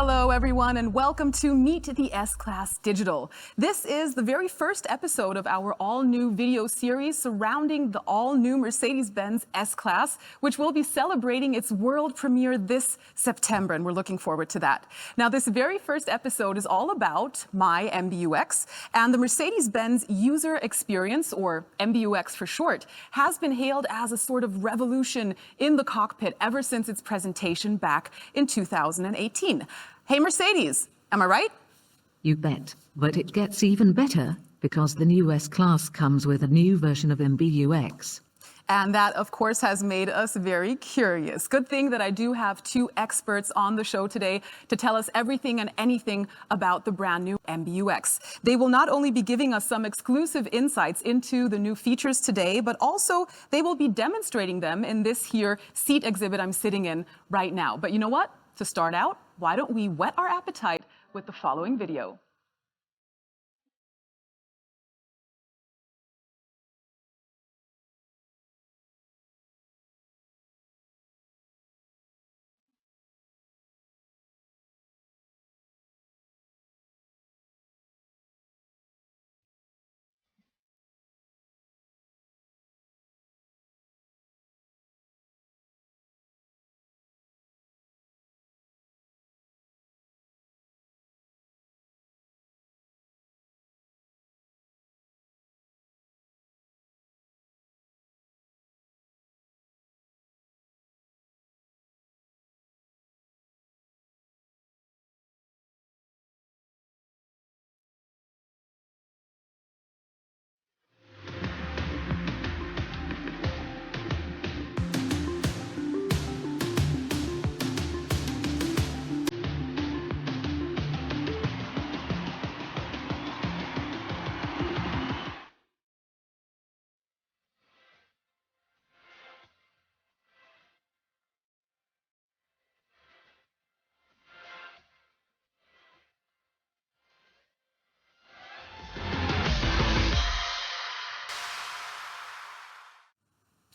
Hello, everyone, and welcome to Meet the S-Class Digital. This is the very first episode of our all-new video series surrounding the all-new Mercedes-Benz S-Class, which will be celebrating its world premiere this September, and we're looking forward to that. Now, this very first episode is all about my MBUX, and the Mercedes-Benz user experience, or MBUX for short, has been hailed as a sort of revolution in the cockpit ever since its presentation back in 2018. Hey, Mercedes, am I right? You bet. But it gets even better because the new S-Class comes with a new version of MBUX. And that, of course, has made us very curious. Good thing that I do have two experts on the show today to tell us everything and anything about the brand new MBUX. They will not only be giving us some exclusive insights into the new features today, but also they will be demonstrating them in this here seat exhibit I'm sitting in right now. But you know what? To start out, why don't we whet our appetite with the following video?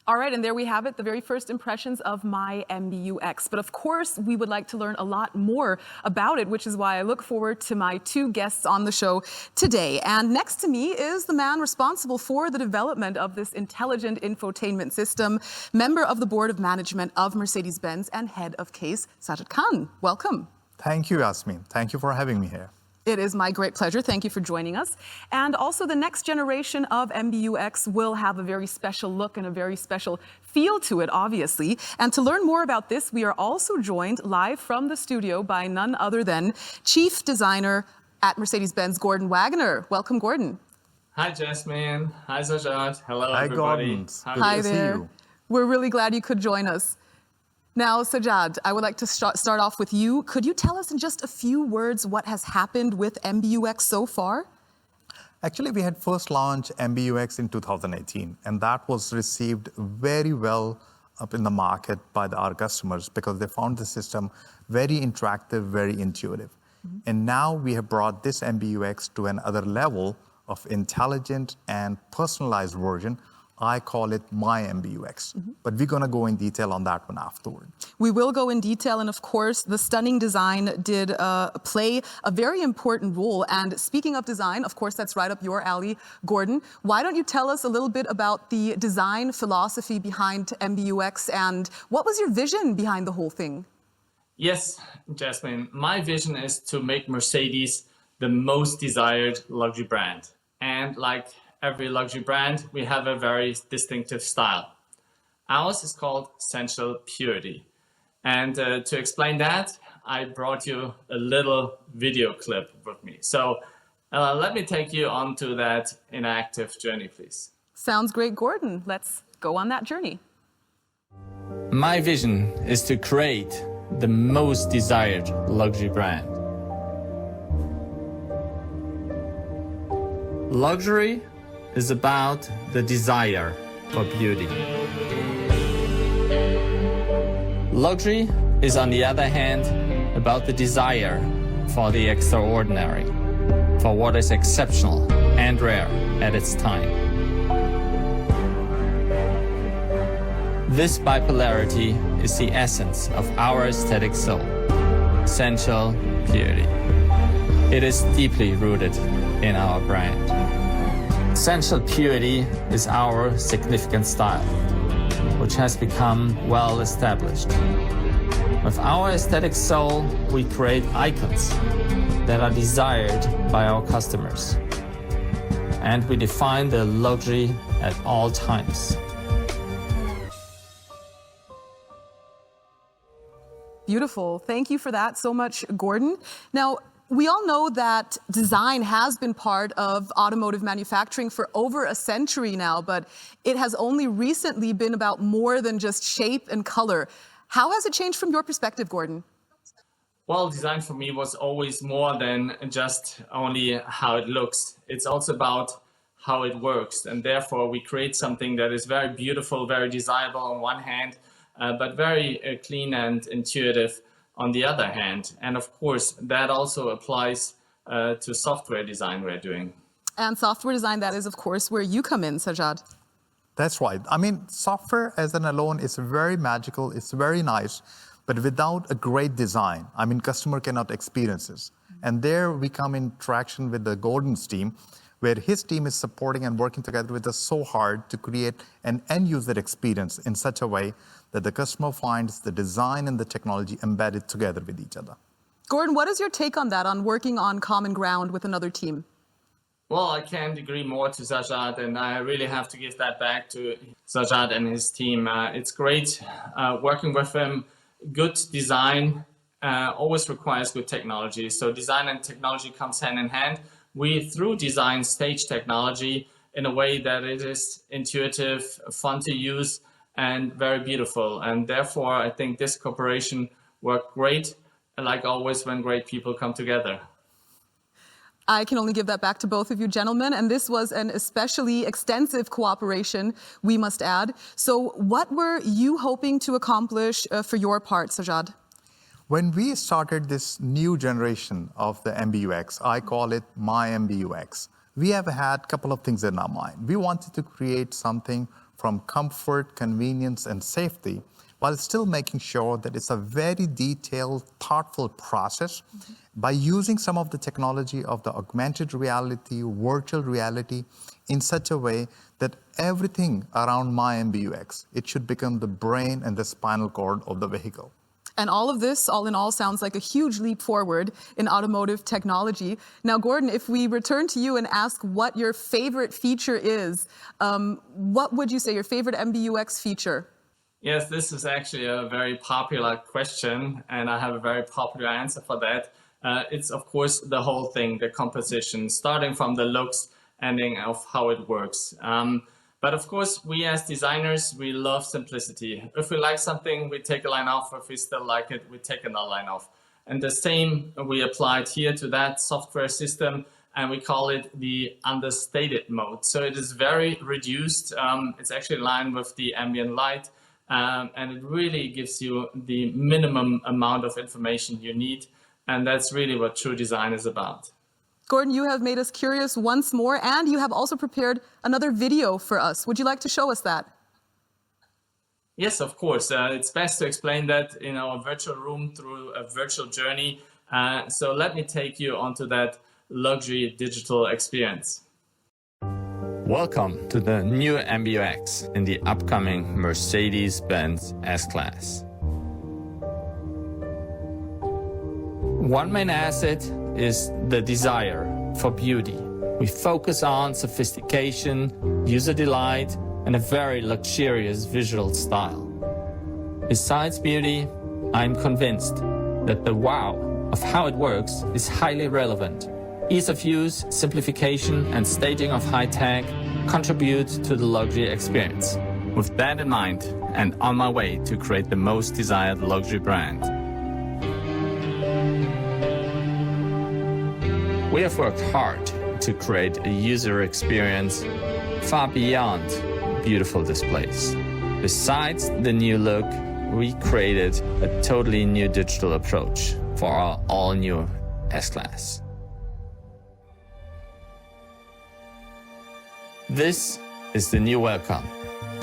All right, and there we have it, the very first impressions of my MBUX. But of course, we would like to learn a lot more about it, which is why I look forward to my two guests on the show today. And next to me is the man responsible for the development of this intelligent infotainment system, member of the board of management of Mercedes-Benz and head of case, Sajid Khan. Welcome. Thank you, Yasmin. Thank you for having me here. It is my great pleasure. Thank you for joining us. And also the next generation of MBUX will have a very special look and a very special feel to it, obviously. And to learn more about this, we are also joined live from the studio by none other than Chief Designer at Mercedes-Benz, Gordon Wagner. Welcome, Gordon. Hi, Jasmine. Hi, Sajad. Hello, Hi, everybody. Gordon. Hi there. We're really glad you could join us. Now, Sajad, I would like to start off with you. Could you tell us in just a few words what has happened with MBUX so far? Actually, we had first launched MBUX in 2018, and that was received very well up in the market by our customers because they found the system very interactive, very intuitive. And now we have brought this MBUX to another level of intelligent and personalized version. I call it my MBUX, but we're going to go in detail on that one afterward. We will go in detail, and of course, the stunning design did play a very important role. And speaking of design, of course, that's right up your alley, Gordon. Why don't you tell us a little bit about the design philosophy behind MBUX, and what was your vision behind the whole thing? Yes, Jasmine, my vision is to make Mercedes the most desired luxury brand. And like every luxury brand, we have a very distinctive style. Ours is called Sensual Purity. And to explain that, I brought you a little video clip with me. So let me take you on to that interactive journey, please. Sounds great, Gordon. Let's go on that journey. My vision is to create the most desired luxury brand. Luxury is about the desire for beauty. Luxury is, on the other hand, about the desire for the extraordinary, for what is exceptional and rare at its time. This bipolarity is the essence of our aesthetic soul. Sensual, purity. It is deeply rooted in our brand. Essential purity is our significant style, which has become well established. With our aesthetic soul, we create icons that are desired by our customers. And we define the luxury at all times. Beautiful. Thank you for that so much, Gordon. Now, we all know that design has been part of automotive manufacturing for over a century now, but it has only recently been about more than just shape and color. How has it changed from your perspective, Gordon? Well, design for me was always more than just only how it looks. It's also about how it works. And therefore, we create something that is very beautiful, very desirable on one hand, but very clean and intuitive on the other hand. And of course, that also applies to software design we're doing. And software design, that is, of course, where you come in, Sajjad. That's right. I mean, software as an alone is very magical, it's very nice, but without a great design, I mean, customer cannot experience this. And there we come in traction with the Gordon's team, where his team is supporting and working together with us so hard to create an end-user experience in such a way that the customer finds the design and the technology embedded together with each other. Gordon, what is your take on that, on working on common ground with another team? Well, I can't agree more to Sajjad, and I really have to give that back to Sajjad and his team. It's great working with him. Good design always requires good technology. So design and technology comes hand in hand. We, through design, stage technology in a way that it is intuitive, fun to use, and very beautiful. And therefore, I think this cooperation worked great, like always when great people come together. I can only give that back to both of you gentlemen, and this was an especially extensive cooperation, we must add. So what were you hoping to accomplish for your part, Sajjad? When we started this new generation of the MBUX, I call it my MBUX, we have had a couple of things in our mind. We wanted to create something from comfort, convenience, and safety, while still making sure that it's a very detailed, thoughtful process by using some of the technology of the augmented reality, virtual reality, in such a way that everything around my MBUX, it should become the brain and the spinal cord of the vehicle. And all of this, all in all, sounds like a huge leap forward in automotive technology. Now, Gordon, if we return to you and ask what your favorite feature is, what would you say your favorite MBUX feature? Yes, this is actually a very popular question, and I have a very popular answer for that. It's, of course, the whole thing, the composition, starting from the looks, ending of how it works. But of course, we as designers, we love simplicity. If we like something, we take a line off. If we still like it, we take another line off. And the same we applied here to that software system, and we call it the Understated Mode. So it is very reduced. It's actually in line with the ambient light. And it really gives you the minimum amount of information you need. And that's really what true design is about. Gordon, you have made us curious once more, and you have also prepared another video for us. Would you like to show us that? Yes, of course. It's best to explain that in our virtual room through a virtual journey. So let me take you onto that luxury digital experience. Welcome to the new MBUX in the upcoming Mercedes-Benz S-Klasse. One main asset is the desire for beauty. We focus on sophistication, user delight, and a very luxurious visual style. Besides beauty, I'm convinced that the wow of how it works is highly relevant. Ease of use, simplification, and staging of high tech contribute to the luxury experience. With that in mind, and on my way to create the most desired luxury brand, we have worked hard to create a user experience far beyond beautiful displays. Besides the new look, we created a totally new digital approach for our all-new S-Klasse. This is the new welcome.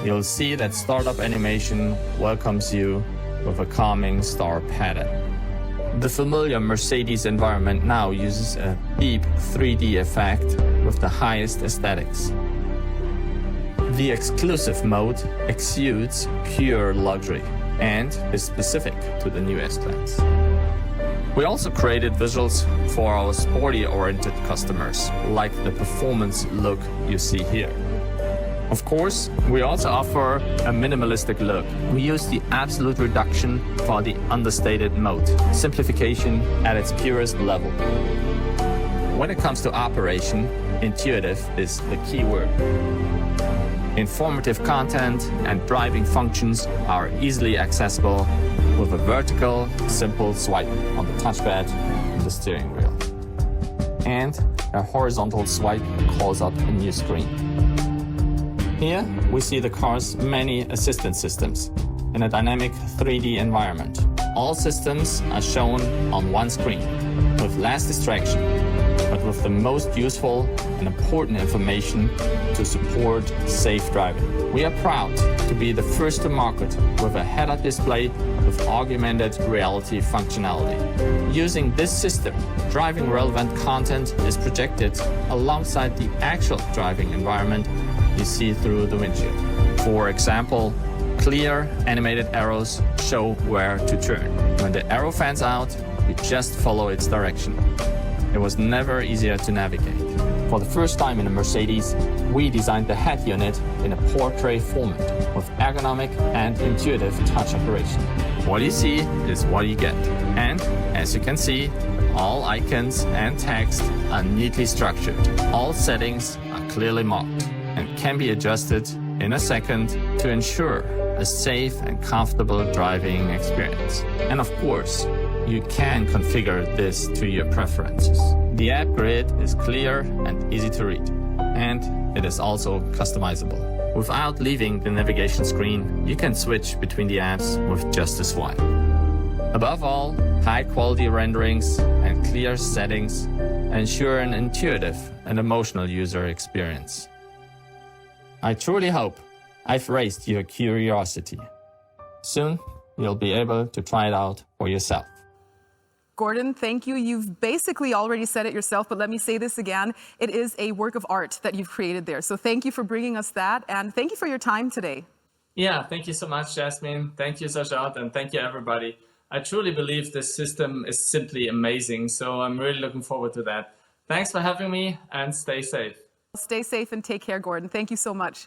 You'll see that startup animation welcomes you with a calming star pattern. The familiar Mercedes environment now uses a deep 3D effect with the highest aesthetics. The exclusive mode exudes pure luxury and is specific to the new S-Klasse. We also created visuals for our sporty-oriented customers, like the performance look you see here. Of course, we also offer a minimalistic look. We use the absolute reduction for the understated mode, simplification at its purest level. When it comes to operation, intuitive is the key word. Informative content and driving functions are easily accessible with a vertical, simple swipe on the touchpad and the steering wheel. And a horizontal swipe calls up a new screen. Here we see the car's many assistance systems in a dynamic 3D environment. All systems are shown on one screen with less distraction, but with the most useful and important information to support safe driving. We are proud to be the first to market with a head-up display with augmented reality functionality. Using this system, driving relevant content is projected alongside the actual driving environment you see through the windshield. For example, clear animated arrows show where to turn. When the arrow fans out, you just follow its direction. It was never easier to navigate. For the first time in a Mercedes, we designed the head unit in a portrait format with ergonomic and intuitive touch operation. What you see is what you get. And as you can see, all icons and text are neatly structured. All settings are clearly marked and can be adjusted in a second to ensure a safe and comfortable driving experience. And of course, you can configure this to your preferences. The app grid is clear and easy to read, and it is also customizable. Without leaving the navigation screen, you can switch between the apps with just a swipe. Above all, high-quality renderings and clear settings ensure an intuitive and emotional user experience. I truly hope I've raised your curiosity. Soon, you'll be able to try it out for yourself. Gordon, thank you. You've basically already said it yourself, but let me say this again. It is a work of art that you've created there. So thank you for bringing us that, and thank you for your time today. Yeah, thank you so much, Jasmine. Thank you, Sajad, and thank you, everybody. I truly believe this system is simply amazing, so I'm really looking forward to that. Thanks for having me, and stay safe. Stay safe and take care, Gordon. Thank you so much.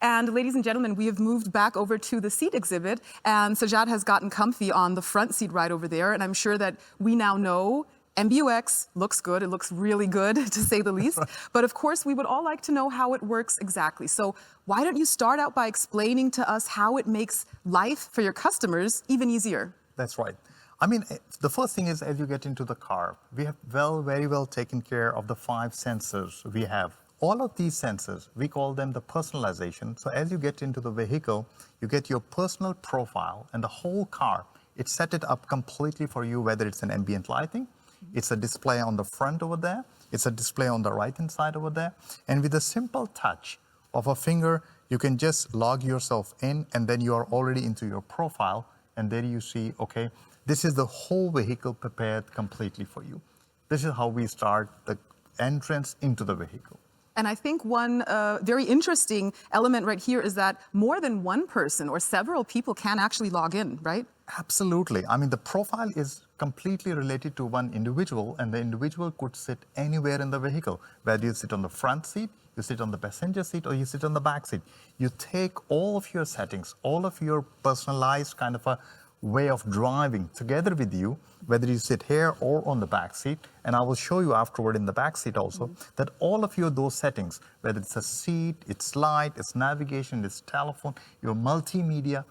And ladies and gentlemen, we have moved back over to the seat exhibit, and Sajad has gotten comfy on the front seat right over there, and I'm sure that we now know MBUX looks good. It looks really good, to say the least. But of course, we would all like to know how it works exactly. So why don't you start out by explaining to us how it makes life for your customers even easier? That's right. I mean, the first thing is, as you get into the car, we have very well taken care of the 5 sensors we have. All of these sensors, we call them the personalization. So as you get into the vehicle, you get your personal profile, and the whole car, it's set it up completely for you, whether it's an ambient lighting, it's a display on the front over there, it's a display on the right-hand side over there. And with a simple touch of a finger, you can just log yourself in, and then you are already into your profile. And there you see, okay, this is the whole vehicle prepared completely for you. This is how we start the entrance into the vehicle. And I think one very interesting element right here is that more than one person or several people can actually log in, right? Absolutely. I mean, the profile is completely related to one individual, and the individual could sit anywhere in the vehicle, whether you sit on the front seat, you sit on the passenger seat, or you sit on the back seat. You take all of your settings, all of your personalized kind of a way of driving together with you, whether you sit here or on the back seat. And I will show you afterward in the back seat also that all of those settings, whether it's a seat, it's light, it's navigation, it's telephone, your multimedia,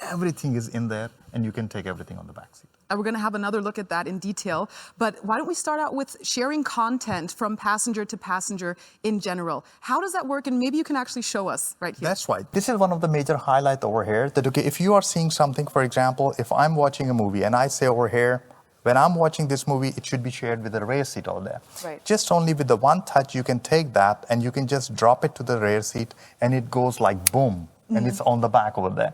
everything is in there, and you can take everything on the back seat. And we're going to have another look at that in detail. But why don't we start out with sharing content from passenger to passenger in general? How does that work? And maybe you can actually show us right here. That's right. This is one of the major highlights over here. That, okay, if you are seeing something, for example, if I'm watching a movie and I say over here, when I'm watching this movie, it should be shared with the rear seat over there. Right. Just only with the one touch, you can take that and you can just drop it to the rear seat, and it goes like boom, and it's on the back over there.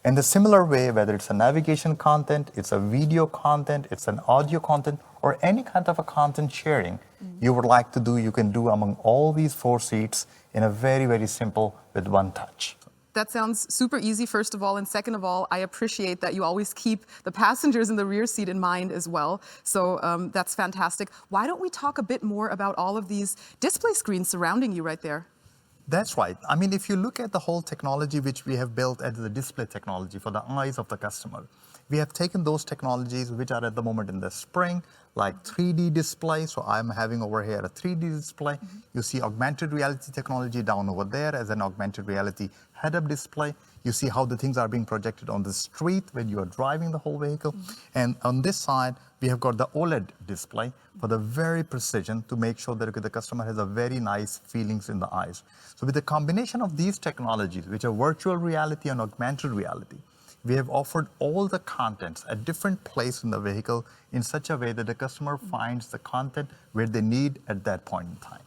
In the similar way, whether it's a navigation content, it's a video content, it's an audio content, or any kind of a content sharing you would like to do, you can do among all these 4 seats in a very, very simple with one touch. That sounds super easy, first of all. And second of all, I appreciate that you always keep the passengers in the rear seat in mind as well. So that's fantastic. Why don't we talk a bit more about all of these display screens surrounding you right there? That's right. I mean, if you look at the whole technology which we have built as the display technology for the eyes of the customer, we have taken those technologies which are at the moment in the spring, like 3D display. So I'm having over here a 3D display. You see augmented reality technology down over there as an augmented reality head-up display. You see how the things are being projected on the street when you are driving the whole vehicle. And on this side, we have got the Oled display for the very precision to make sure that the customer has a very nice feelings in the eyes. So with the combination of these technologies, which are virtual reality and augmented reality, we have offered all the contents at different place in the vehicle in such a way that the customer finds the content where they need at that point in time.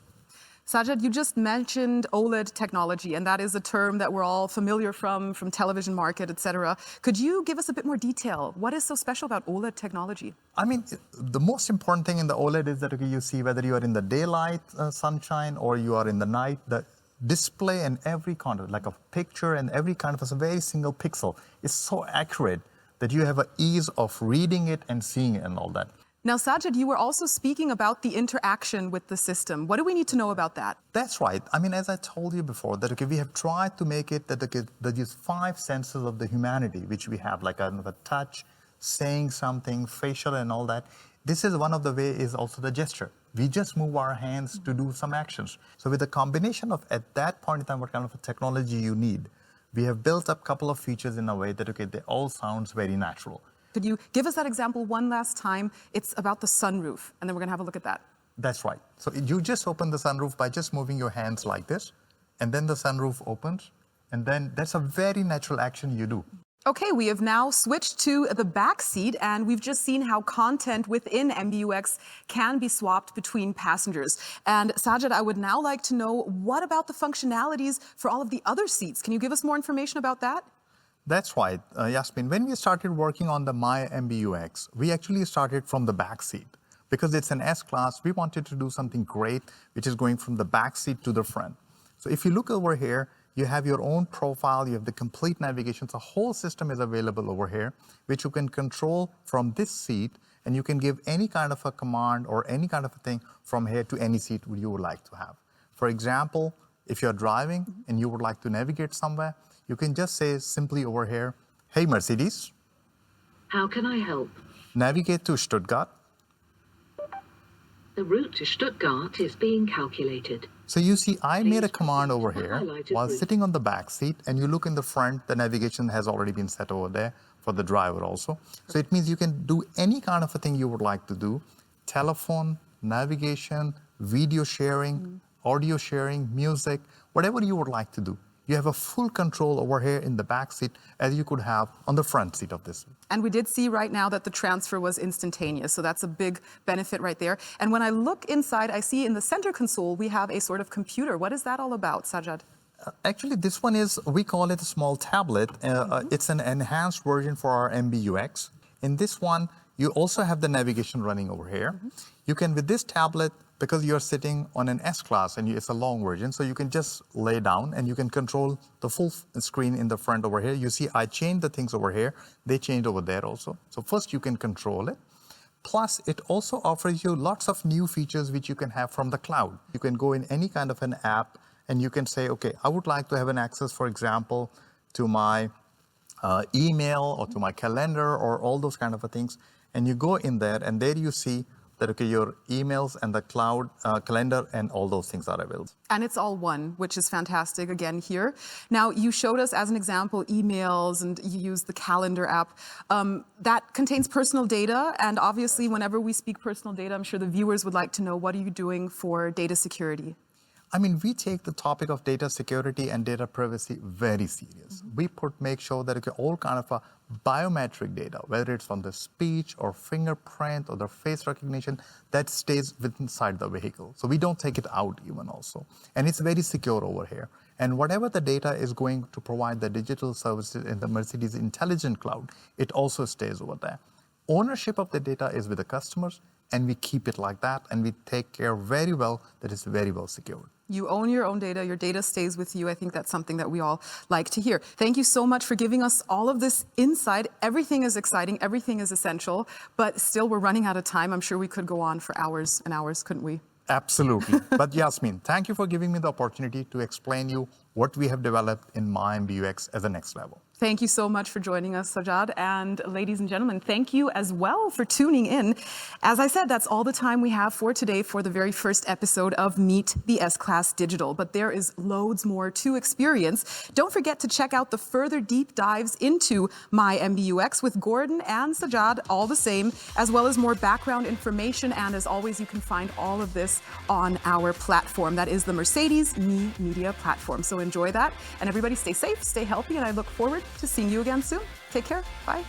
Sajid, you just mentioned OLED technology, and that is a term that we're all familiar from television market, et cetera. Could you give us a bit more detail? What is so special about OLED technology? I mean, the most important thing in the OLED is that you see whether you are in the daylight sunshine or you are in the night, the display and every content, like a picture and every kind of a very single pixel is so accurate that you have an ease of reading it and seeing it and all that. Now, Sajid, you were also speaking about the interaction with the system. What do we need to know about that? That's right. I mean, as I told you before, that we have tried to make it that these 5 senses of the humanity, which we have, like a touch, saying something, facial and all that. This is one of the way is also the gesture. We just move our hands to do some actions. So with the combination of, at that point in time, what kind of a technology you need, we have built up a couple of features in a way that, they all sounds very natural. Could you give us that example one last time? It's about the sunroof, and then we're going to have a look at that. That's right. So you just open the sunroof by just moving your hands like this, and then the sunroof opens, and then that's a very natural action you do. Okay, we have now switched to the back seat, and we've just seen how content within MBUX can be swapped between passengers. And Sajid, I would now like to know, what about the functionalities for all of the other seats? Can you give us more information about that? That's right, Yasmin. When we started working on the My MBUX, we actually started from the back seat. Because it's an S-Klasse, we wanted to do something great, which is going from the back seat to the front. So if you look over here, you have your own profile, you have the complete navigation. So the whole system is available over here, which you can control from this seat, and you can give any kind of a command or any kind of a thing from here to any seat you would like to have. For example, if you're driving and you would like to navigate somewhere, you can just say simply over here, "Hey Mercedes, How can I help? navigate to Stuttgart." The route to Stuttgart is being calculated. So you see, I made a command over the here highlighted while route. sitting on the back seat, and you look in the front, the navigation has already been set over there for the driver also. So it means you can do any kind of a thing you would like to do: telephone, navigation, video sharing, audio sharing, music, whatever you would like to do. You have a full control over here in the back seat as you could have on the front seat of this. And we did see right now that the transfer was instantaneous, so that's a big benefit right there. And when I look inside, I see in the center console, we have a sort of computer. What is that all about, Sajid? Actually, this one is, we call it a small tablet. It's an enhanced version for our MBUX. In this one, you also have the navigation running over here. You can, with this tablet, because you're sitting on an S-Klasse and it's a long version, so you can just lay down and you can control the full screen in the front over here. You see, I changed the things over here. They changed over there also. So first you can control it. Plus, it also offers you lots of new features which you can have from the cloud. You can go in any kind of an app and you can say, okay, I would like to have an access, for example, to my email or to my calendar or all those kind of things. And you go in there and there you see that, okay, your emails and the cloud calendar and all those things are available. And it's all one, which is fantastic again here. Now, you showed us as an example emails and you used the calendar app. That contains personal data. And obviously, whenever we speak personal data, I'm sure the viewers would like to know, what are you doing for data security? I mean, we take the topic of data security and data privacy very serious. We make sure that all kind of biometric data, whether it's from the speech or fingerprint or the face recognition, that stays inside the vehicle. So we don't take it out even also. And it's very secure over here. And whatever the data is going to provide the digital services in the Mercedes Intelligent Cloud, it also stays over there. Ownership of the data is with the customers, and we keep it like that, and we take care very well that it's very well secured. You own your own data. Your data stays with you. I think that's something that we all like to hear. Thank you so much for giving us all of this insight. Everything is exciting. Everything is essential. But still, we're running out of time. I'm sure we could go on for hours and hours, couldn't we? Absolutely. But Yasmin, thank you for giving me the opportunity to explain you what we have developed in my MBUX as the next level. Thank you so much for joining us, Sajjad. And ladies and gentlemen, thank you as well for tuning in. As I said, that's all the time we have for today for the very first episode of Meet the S-Class Digital. But there is loads more to experience. Don't forget to check out the further deep dives into my MBUX with Gordon and Sajjad, all the same, as well as more background information. And as always, you can find all of this on our platform. That is the Mercedes Me Media platform. So enjoy that. And everybody stay safe, stay healthy, and I look forward to seeing you again soon. Take care. Bye.